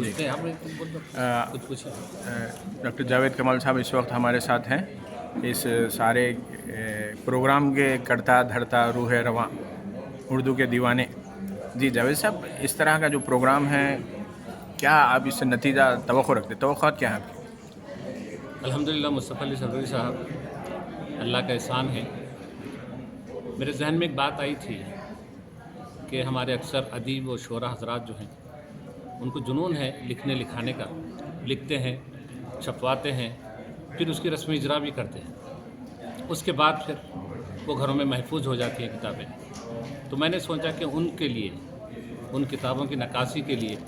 पूछते हैं, आप बोल दो, कुछ पूछिए। डॉक्टर जावेद कमाल साहब इस वक्त हमारे साथ हैं, इस सारे प्रोग्राम के करता धरता रूह रवां उर्दू के दीवाने। जी जावेद साहब, इस तरह का जो प्रोग्राम है, क्या आप इससे नतीजा तवक्को रखते, तवक्कुआत क्या है आपकी? अल्हम्दुलिल्लाह मुस्तफ़ा अली सरवरी साहब, अल्लाह का एहसान है। मेरे जहन में एक बात आई थी कि हमारे अक्सर अदीब व शोरा हजरात जो हैं, उनको जुनून है लिखने लिखाने का, लिखते हैं, छपवाते हैं, फिर उसकी रस्म इजरा भी करते हैं। उसके बाद फिर वो घरों में महफूज हो जाती हैं किताबें। तो मैंने सोचा कि उनके लिए, उन किताबों की नक्काशी के लिए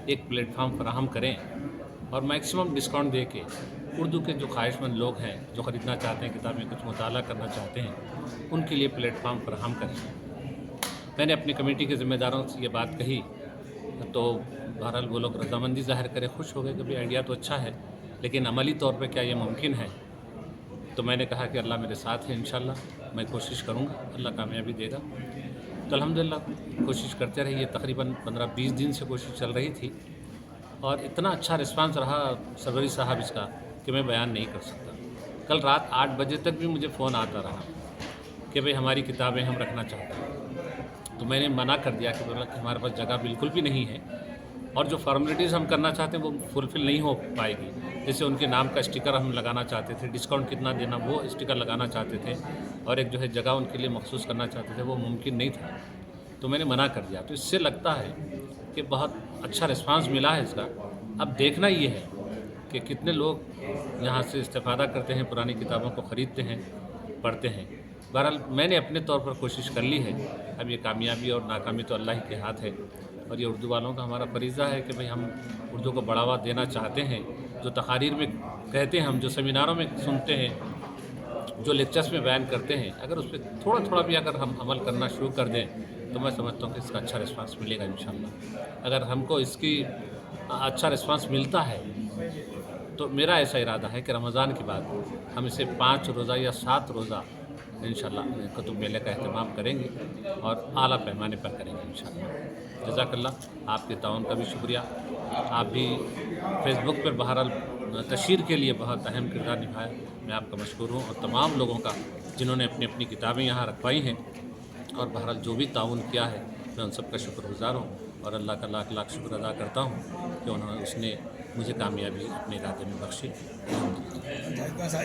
एक प्लेटफार्म फराहम करें और मैक्सिमम डिस्काउंट दे के उर्दू के जो ख्वाहिशमंद लोग हैं, जो ख़रीदना चाहते हैं किताबें, कुछ मुताला करना चाहते हैं, उनके लिए प्लेटफार्म फराहम करें। मैंने अपनी कमेटी के ज़िम्मेदारों से ये बात कही तो बहरहाल वो लोग रज़ामंदी ज़ाहिर करे, खुश हो गए कि भाई आइडिया तो अच्छा है, लेकिन अमली तौर पे क्या ये मुमकिन है? तो मैंने कहा कि अल्लाह मेरे साथ है, इंशाअल्लाह मैं कोशिश करूँगा, अल्लाह कामयाबी देगा। तो अल्हम्दुलिल्लाह कोशिश करते रहिए। तकरीबन 15-20 दिन से कोशिश चल रही थी और इतना अच्छा रिस्पांस रहा सरवरी साहब इसका कि मैं बयान नहीं कर सकता। कल रात 8 बजे तक भी मुझे फ़ोन आता रहा कि भाई हमारी किताबें हम रखना चाहते हैं। तो मैंने मना कर दिया कि बोला कि हमारे पास जगह बिल्कुल भी नहीं है और जो फॉर्मेलिटीज़ हम करना चाहते हैं वो फुलफ़िल नहीं हो पाएगी। जैसे उनके नाम का स्टिकर हम लगाना चाहते थे, डिस्काउंट कितना देना वो स्टिकर लगाना चाहते थे, और एक जो है जगह उनके लिए मखसूस करना चाहते थे, वो मुमकिन नहीं था। तो मैंने मना कर दिया। तो इससे लगता है कि बहुत अच्छा रिस्पांस मिला है इसका। अब देखना ये है कि कितने लोग यहाँ से इस्तेफ़ादा करते हैं, पुरानी किताबों को ख़रीदते हैं, पढ़ते हैं। बहरहाल मैंने अपने तौर पर कोशिश कर ली है। अब ये कामयाबी और नाकामी तो अल्लाह ही के हाथ है, और ये उर्दू वालों का हमारा फ़रीज़ा है कि भाई हम उर्दू को बढ़ावा देना चाहते हैं। जो तकारीर में कहते हैं, हम जो सेमिनारों में सुनते हैं, जो लेक्चर्स में बयान करते हैं, अगर उस पर थोड़ा थोड़ा भी अगर हम अमल करना शुरू कर दें तो मैं समझता हूँ कि इसका अच्छा रिस्पांस मिलेगा इंशाअल्लाह। अगर हमको इसकी अच्छा रिस्पांस मिलता है तो मेरा ऐसा इरादा है कि रमज़ान के बाद हम इसे 5 रोज़ा या 7 रोज़ा इंशाअल्लाह कुतुब मेले का एहतमाम करेंगे और आला पैमाने पर करेंगे इंशाअल्लाह। जज़ाकल्लाह। आपके ताउन का भी शुक्रिया। आप भी फेसबुक पर बहरहाल तशहीर के लिए बहुत अहम किरदार निभाया, मैं आपका मशकूर हूँ, और तमाम लोगों का जिन्होंने अपनी अपनी किताबें यहाँ रखवाई हैं, और बहरहाल जो भी ताउन किया है मैं उन सब का शुक्रगुज़ार हूँ, और अल्लाह का लाख लाख शुक्र अदा करता हूँ कि उसने मुझे कामयाबी अपने इरादे में बख्शी।